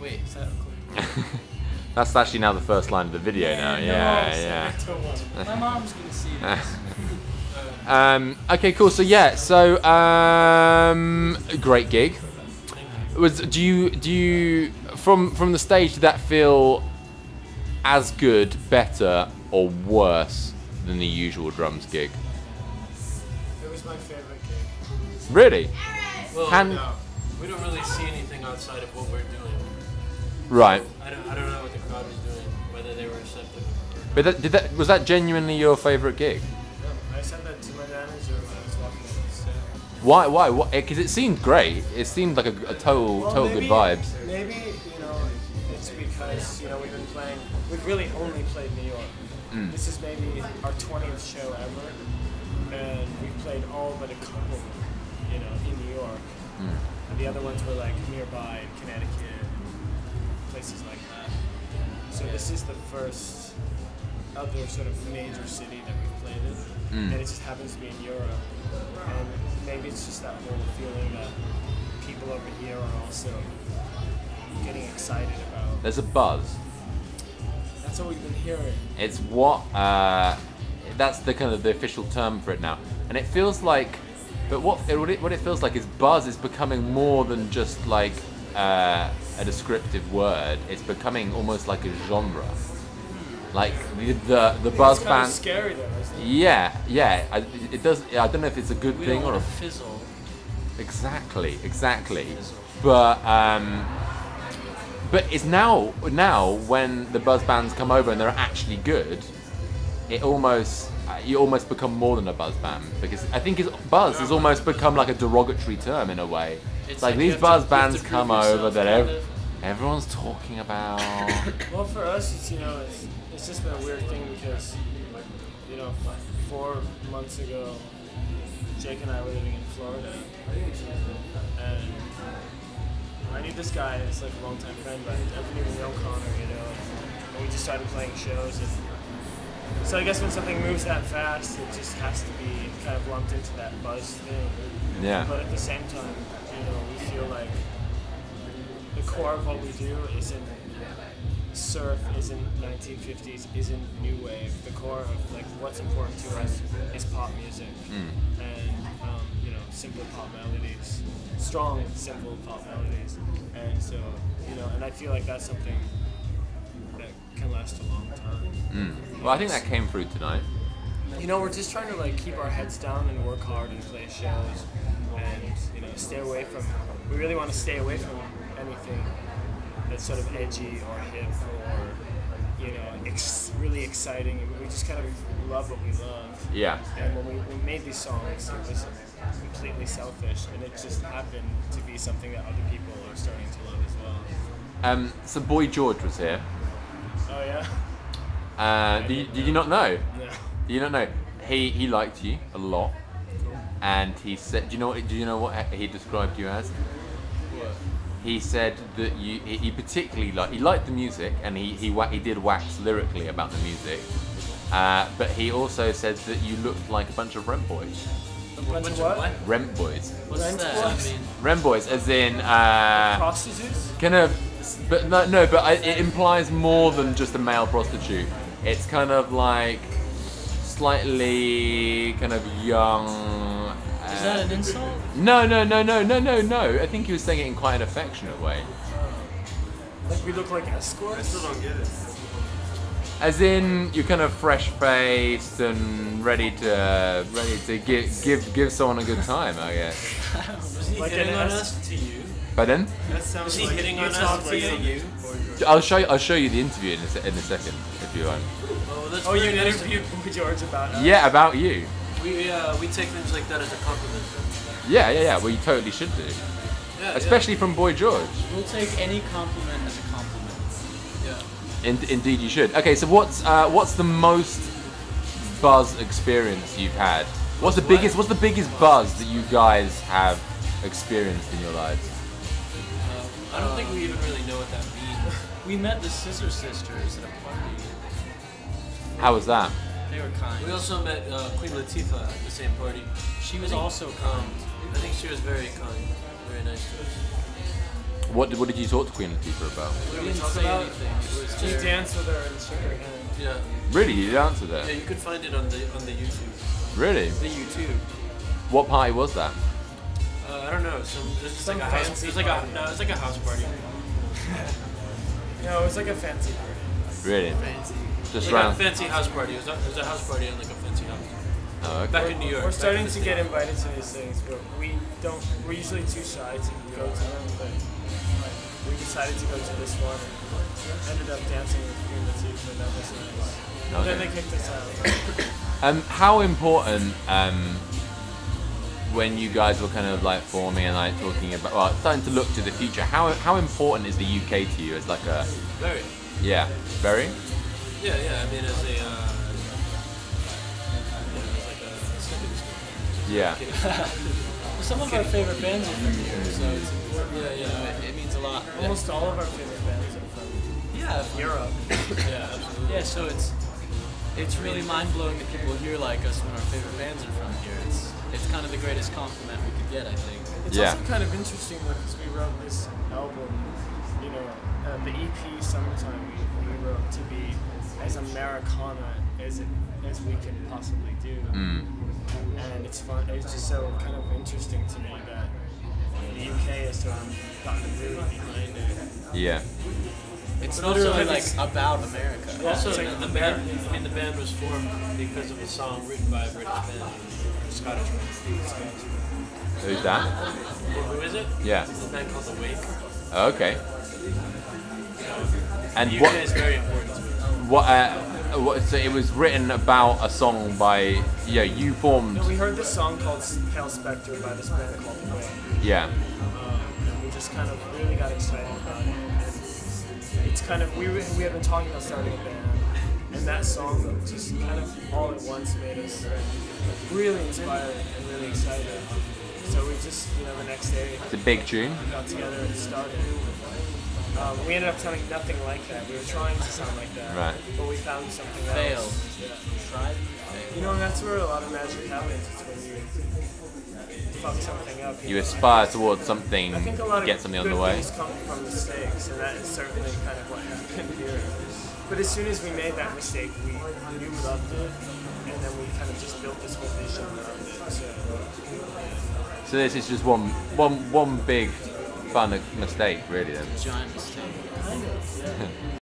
Wait, is that recording? That's actually now the first line of the video now. Yeah. My mom's gonna see this. Okay, cool. So yeah, so great gig. Do you from the stage, did that feel as good, better, or worse than the usual drums gig? It was my favorite gig. Really? Well, no. We don't really see anything outside of what we're doing. Right. I don't know what the crowd was doing, whether they were receptive or not. But was that genuinely your favorite gig? I said that to my manager when I was walking up the stairs. Why? Because it seemed great. It seemed like a total good vibes. Maybe, it's because, we've been playing, we've really only played New York. This is maybe our 20th show ever, and we've played all but a couple, in New York. And the other ones were like nearby in Connecticut, places like that. So this is the first other sort of major city that we've played in, and it just happens to be in Europe. And maybe it's just that whole feeling that people over here are also getting excited about. There's a buzz. That's what we've been hearing. It's what that's the kind of the official term for it now, and it feels like. But what it feels like is buzz is becoming more than just like a descriptive word. It's becoming almost like a genre. Like the buzz band. It's scary though, isn't it? Yeah. It does. I don't know if it's a good thing or a fizzle. Exactly. But it's now when the buzz bands come over and they're actually good, you almost become more than a buzz band, because I think buzz has almost become like a derogatory term in a way. It's like these buzz bands come over that everyone's talking about. Well, for us, it's just been a weird thing because 4 months ago, Jake and I were living in Florida, and I knew this guy. It's like a longtime friend, but I didn't even know Connor, and we just started playing shows. So I guess when something moves that fast, it just has to be kind of lumped into that buzz thing. Yeah. But at the same time, we feel like the core of what we do isn't surf, isn't 1950s, isn't new wave. The core of like what's important to us is pop music and simple pop melodies, strong, simple pop melodies, and so and I feel like that's something that can last a long time. Well, I think that came through tonight. We're just trying to like keep our heads down and work hard and play shows, and stay away from. We really want to stay away from anything that's sort of edgy or hip or really exciting. We just kind of love what we love. Yeah. And when we made these songs, it was completely selfish, and it just happened to be something that other people are starting to love as well. So Boy George was here. Oh yeah. Did you not know? No. Did you not know? He liked you a lot, and he said, do you know what he described you as? What? He said that he particularly liked the music, and he did wax lyrically about the music, but he also said that you looked like a bunch of rent boys. A bunch of what? Rent boys. What's that mean? Rent boys, as in Prostitutes? kind of, but it implies more than just a male prostitute. It's kind of like slightly kind of young. Is that an insult? No. I think he was saying it in quite an affectionate way. Like we look like escorts? I still don't get it. As in, you're kind of fresh-faced and ready to give someone a good time, I guess. Was he hitting on us to you? Pardon? That sounds like hitting on us to you. I'll show you the interview in a second if you want. Oh, you interviewed Boy George about us? Yeah, about you. We take things like that as a compliment. Yeah. Well, you totally should do. Yeah, especially from Boy George. We'll take any compliment as a compliment. Yeah. Indeed, you should. Okay, so what's the most buzz experience you've had? What's the biggest buzz that you guys have experienced in your lives? I don't think we even really know what that means. We met the Scissor Sisters at a party. How was that? They were kind. We also met Queen Latifah at the same party. She was also kind. I think she was very kind, very nice to us. What did you talk to Queen Latifah about? We We didn't talk say about- anything. It was She just danced with her and shook her hand. Yeah. Really, you answered Yeah, it. you could find it on the YouTube. Really? the YouTube. What party was that? I don't know. There's just Some like a house. fancy It's like a party. no. It's like a house party. No, it was like a fancy party. Really? Fancy. Just Like a around. fancy house party. It was a house party in like a fancy house. Oh, okay. Back in New York. We're back starting in the to States. get invited to these things, but we're usually too shy to go to them, but we decided to go to this one and ended up dancing with Queen Latifah, and that was nice. And then they kicked us out. How important when you guys were kind of like forming and like talking about, well, starting to look to the future, how important is the UK to you as like a, Very. yeah, very? Yeah. I mean, as a as like a stepping stone. Yeah. Some of our favorite bands are from here, so it's important. Yeah. You know, it means a lot. Almost all of our favorite bands are from Yeah. Europe. Yeah, absolutely. Yeah, so it's really mind blowing that people hear like us when our favorite bands are from here. It's kind of the greatest compliment we could get, I think. It's Yeah. also kind of interesting though, because we wrote this album, you know, the EP Summertime we wrote to be as Americana as we can possibly do. And it's fun. It's just so kind of interesting to me that the UK has sort of gotten really behind it. Yeah. It's But also, literally like, like it's- about America. Also, it's like the band. I mean, the band was formed because of a song written by a British band, a Scottish band. Who's that? Who is it? Yeah. It's a band called The Wake. Okay. And The what? UK is very important to me. What? So it was written about a song by. Yeah, you formed. No, we heard this song called Pale Spectre by this band called The Way. Yeah. And we just kind of really got excited about it. And it's kind of, we had been talking about starting a band, and that song just kind of all at once made us really inspired and really excited. So we just, you know, the next day It's a big tune. we got together and started. We ended up sounding nothing like that. We were trying to sound like that, Right. but we found something Failed. else. Yeah. Tried and failed. You know, and that's where a lot of magic happens. It's when you fuck something up. You know? aspire towards something, I think a lot of get something on good the way. things come from mistakes, and that is certainly kind of what happened here. But as soon as we made that mistake, we knew we loved it, and then we kind of just built this whole vision around it. So this is just one big fun mistake, really. Then. Giant mistake. Kind of, yeah.